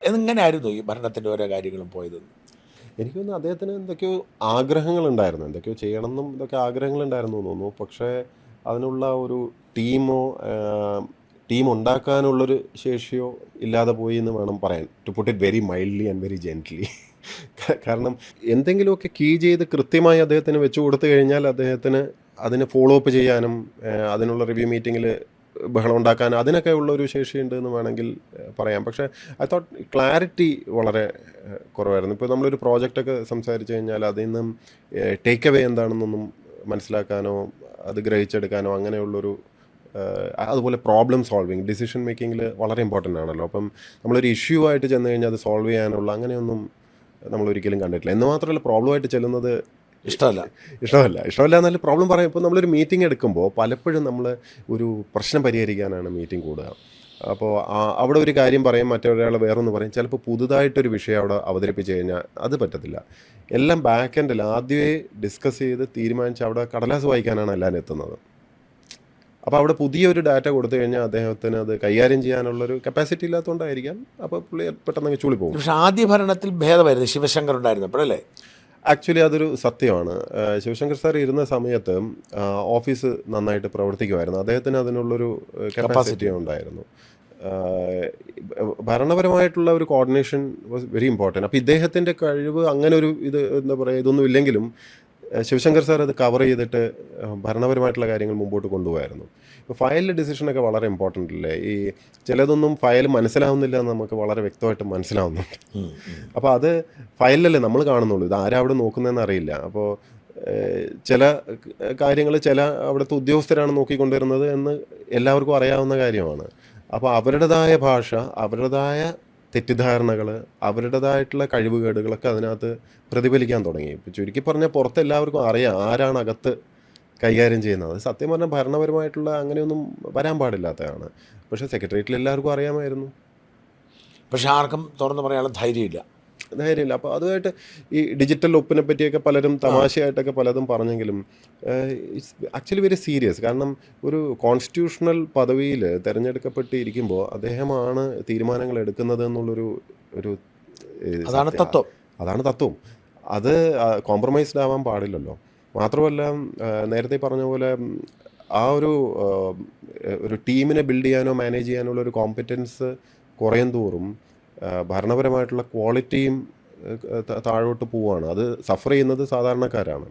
എങ്ങനെയായിരുന്നു ഈ ഭരണത്തിൻ്റെ ഓരോ കാര്യങ്ങളും പോയത്? എനിക്ക് തോന്നുന്നു അദ്ദേഹത്തിന് എന്തൊക്കെയോ ആഗ്രഹങ്ങളുണ്ടായിരുന്നു. എന്തൊക്കെയോ ചെയ്യണമെന്നും ഇതൊക്കെ ആഗ്രഹങ്ങളുണ്ടായിരുന്നു എന്ന് തോന്നുന്നു. പക്ഷേ അതിനുള്ള ഒരു ടീമോ ടീം ഉണ്ടാക്കാനുള്ളൊരു ശേഷിയോ ഇല്ലാതെ പോയി എന്ന് വേണം പറയാൻ. To put it very mildly and very gently. കാരണം എന്തെങ്കിലുമൊക്കെ കീ ചെയ്ത് കൃത്യമായി അദ്ദേഹത്തിന് വെച്ച് കൊടുത്തു കഴിഞ്ഞാൽ അദ്ദേഹത്തിന് അതിന് ഫോളോ അപ്പ് ചെയ്യാനും അതിനുള്ള റിവ്യൂ മീറ്റിങ്ങിൽ ബഹളം ഉണ്ടാക്കാനും അതിനൊക്കെ ഉള്ളൊരു ശേഷിയുണ്ട് എന്ന് വേണമെങ്കിൽ പറയാം. പക്ഷേ ഐ തോട്ട് ക്ലാരിറ്റി വളരെ കുറവായിരുന്നു. ഇപ്പോൾ നമ്മളൊരു പ്രോജക്റ്റൊക്കെ സംസാരിച്ച് കഴിഞ്ഞാൽ അതിൽ നിന്നും ടേക്ക് അവേ എന്താണെന്നൊന്നും മനസ്സിലാക്കാനോ അത് ഗ്രഹിച്ചെടുക്കാനോ അങ്ങനെയുള്ളൊരു അതുപോലെ പ്രോബ്ലം സോൾവിങ് ഡിസിഷൻ മേക്കിങ്ങിൽ വളരെ ഇമ്പോർട്ടൻ്റ് ആണല്ലോ. അപ്പം നമ്മളൊരു ഇഷ്യൂ ആയിട്ട് ചെന്ന് കഴിഞ്ഞാൽ അത് സോൾവ് ചെയ്യാനുള്ള അങ്ങനെയൊന്നും നമ്മൾ ഒരിക്കലും കണ്ടിട്ടില്ല. എന്ന് മാത്രമല്ല പ്രോബ്ലമായിട്ട് ചെല്ലുന്നത് ഇഷ്ടമല്ല. ഇഷ്ടമല്ല എന്നല്ല പ്രോബ്ലം പറയാം. ഇപ്പോൾ നമ്മളൊരു മീറ്റിംഗ് എടുക്കുമ്പോൾ പലപ്പോഴും നമ്മൾ ഒരു പ്രശ്നം പരിഹരിക്കാനാണ് മീറ്റിംഗ് കൂടുക. അപ്പോൾ അവിടെ ഒരു കാര്യം പറയും, മറ്റൊരാൾ വേറൊന്ന് പറയും. ചിലപ്പോൾ പുതുതായിട്ടൊരു വിഷയം അവിടെ അവതരിപ്പിച്ച് കഴിഞ്ഞാൽ അത് പറ്റത്തില്ല. എല്ലാം ബാക്ക് എൻഡിൽ ആദ്യമേ ഡിസ്കസ് ചെയ്ത് തീരുമാനിച്ച് അവിടെ കടലാസ് വായിക്കാനാണ് എല്ലാവരും എത്തുന്നത്. അപ്പോൾ അവിടെ പുതിയൊരു ഡാറ്റ കൊടുത്തു കഴിഞ്ഞാൽ അദ്ദേഹത്തിന് അത് കൈകാര്യം ചെയ്യാനുള്ളൊരു കപ്പാസിറ്റി ഇല്ലാത്തതുകൊണ്ടായിരിക്കാം. അപ്പോൾ പുള്ളി പെട്ടെന്ന് ചൂളി പോകും. പക്ഷേ ആദ്യ ഭരണത്തിൽ ഭേദമായിരുന്നു ശിവശങ്കർ ഉണ്ടായിരുന്നപ്പോഴല്ലേ? ആക്ച്വലി അതൊരു സത്യമാണ്. ശിവശങ്കർ സാർ ഇരുന്ന സമയത്ത് ഓഫീസ് നന്നായിട്ട് പ്രവർത്തിക്കുമായിരുന്നു. അദ്ദേഹത്തിന് അതിനുള്ളൊരു കപ്പാസിറ്റി ഉണ്ടായിരുന്നു. ഭരണപരമായിട്ടുള്ള ഒരു കോർഡിനേഷൻ വാസ് വെരി ഇമ്പോർട്ടൻറ്റ്. അപ്പോൾ ഇദ്ദേഹത്തിൻ്റെ കഴിവ് അങ്ങനെ ഒരു ഇത് എന്താ പറയുക ഇതൊന്നും ഇല്ലെങ്കിലും ശിവശങ്കർ സാർ അത് കവർ ചെയ്തിട്ട് ഭരണപരമായിട്ടുള്ള കാര്യങ്ങൾ മുമ്പോട്ട് കൊണ്ടുപോകായിരുന്നു. ഇപ്പോൾ ഫയലിലെ ഡിസിഷനൊക്കെ വളരെ ഇമ്പോർട്ടൻ്റ് അല്ലേ. ഈ ചിലതൊന്നും ഫയൽ മനസ്സിലാവുന്നില്ല എന്ന് നമുക്ക് വളരെ വ്യക്തമായിട്ട് മനസ്സിലാവുന്നുണ്ട്. അപ്പോൾ അത് ഫയലിലല്ലേ നമ്മൾ കാണുന്നുള്ളൂ, ഇത് ആരാ അവിടെ നോക്കുന്നതെന്ന് അറിയില്ല. അപ്പോൾ ചില കാര്യങ്ങൾ ചില അവിടുത്തെ ഉദ്യോഗസ്ഥരാണ് നോക്കിക്കൊണ്ടിരുന്നത് എന്ന് എല്ലാവർക്കും അറിയാവുന്ന കാര്യമാണ്. അപ്പോൾ അവരുടേതായ ഭാഷ, അവരുടേതായ തെറ്റിദ്ധാരണകൾ, അവരുടേതായിട്ടുള്ള കഴിവുകേടുകളൊക്കെ അതിനകത്ത് പ്രതിഫലിക്കാൻ തുടങ്ങി. ഇപ്പോൾ ചുരുക്കി പറഞ്ഞാൽ പുറത്ത് എല്ലാവർക്കും അറിയാം ആരാണ് അകത്ത് കൈകാര്യം ചെയ്യുന്നത്. സത്യം പറഞ്ഞാൽ ഭരണപരമായിട്ടുള്ള അങ്ങനെയൊന്നും വരാൻ പാടില്ലാത്തതാണ്. പക്ഷേ സെക്രട്ടേറിയറ്റിൽ എല്ലാവർക്കും അറിയാമായിരുന്നു. പക്ഷെ ആർക്കും തുറന്നു പറയാനുള്ള ധൈര്യമില്ല. ധൈര്യമില്ല. അപ്പോൾ അതുമായിട്ട് ഈ ഡിജിറ്റൽ ഒപ്പിനെ പറ്റിയൊക്കെ പലരും തമാശയായിട്ടൊക്കെ പലതും പറഞ്ഞെങ്കിലും ഇറ്റ്സ് ആക്ച്വലി വെരി സീരിയസ്. കാരണം ഒരു കോൺസ്റ്റിറ്റ്യൂഷണൽ പദവിയിൽ തിരഞ്ഞെടുക്കപ്പെട്ടിരിക്കുമ്പോൾ അദ്ദേഹമാണ് തീരുമാനങ്ങൾ എടുക്കുന്നത് എന്നുള്ളൊരു അതാണ് തത്വം. അതാണ് തത്വം. അത് കോംപ്രമൈസ്ഡ് ആവാൻ പാടില്ലല്ലോ. മാത്രമല്ല നേരത്തെ പറഞ്ഞ പോലെ ആ ഒരു ടീമിനെ ബിൽഡ് ചെയ്യാനോ മാനേജ് ചെയ്യാനുള്ള ഒരു കോമ്പറ്റൻസ് കുറയും തോറും ഭരണപരമായിട്ടുള്ള ക്വാളിറ്റിയും താഴോട്ട് പോവുകയാണ്. അത് സഫർ ചെയ്യുന്നത് സാധാരണക്കാരാണ്.